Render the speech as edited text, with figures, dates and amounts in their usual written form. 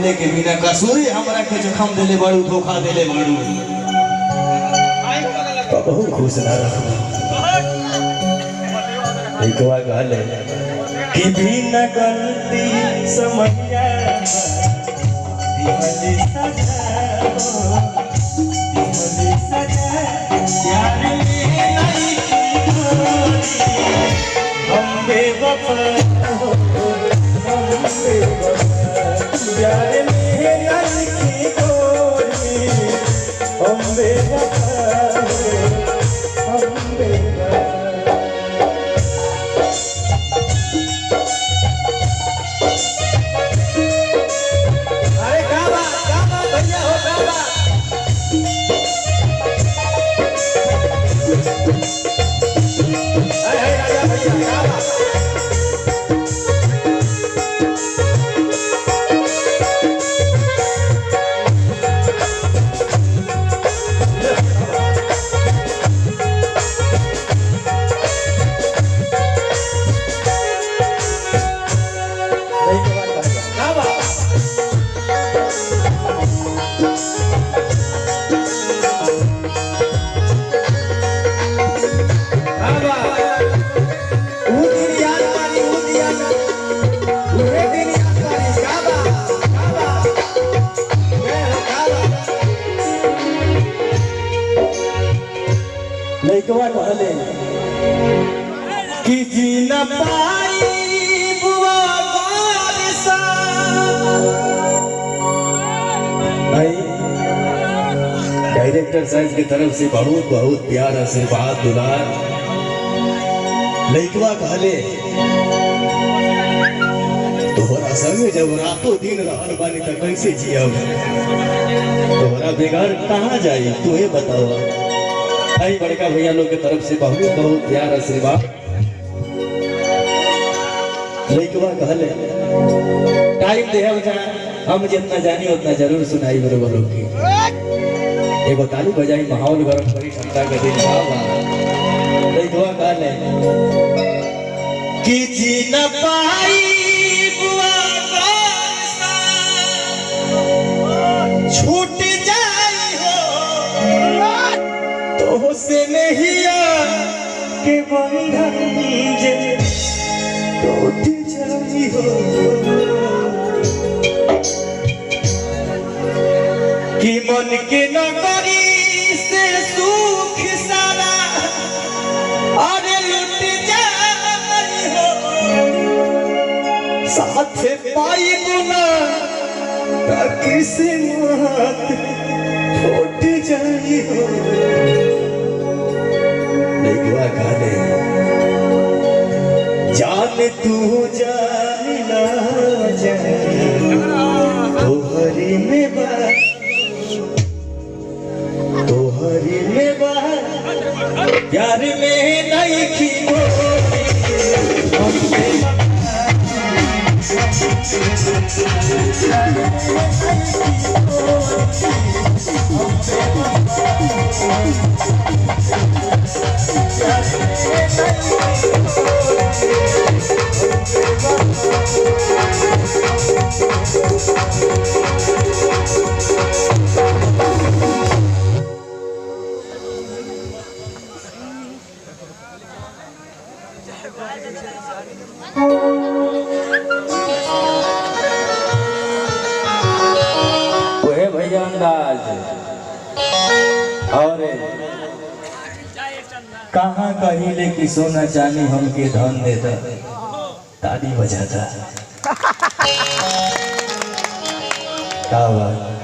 कहले के बिना कसूरी हमरा के जखम देले बड़ू धोखा देले बड़ू बहुत खुश ना रहो एक बार कहले कि बिना गलती समझिया दिहली सजा प्यार में नहीं हम बेवफा प्यार में नहीं गोरी हम बेवफा लइकवा कहले कि जी न पाई बुआ बारिशा भाई डायरेक्टर साहब की तरफ से बहुत बहुत प्यार आशीर्वाद दुलार लइकवा कहले तोहरा संग जब रातों दिन रहल बानी त कैसे जियब तोहरा बेगार कहाँ जाई तुहे बताओ भाई बड़का भैया लोग के तरफ से बहुत बहुत प्यार आशीर्वाद लइकवा कहले टाइम देहल जा हम जितना जानी उतना जरूर सुनाई बरोबर लोग की एगो ताली बजाई माहौल गरम करी ठंडा के दिन बा लइकवा कहले कि जी न पाई बुआ बारिशा छूट जाई हो तो से नहीं के बंधन जे टूट जाई हो कि मन के नगरी से सुख सारा अरे लुट जाई हो साथ पाई गुना किसी मत छूट जाई हो लइकवा कहले जान तू जान ना जाए तोहरी में बा प्यार में नहीं की ओहे भैया अंदाज और कहाँ कहिले कि सोना चांदी हमके धन देता ताली बजाता क्या बात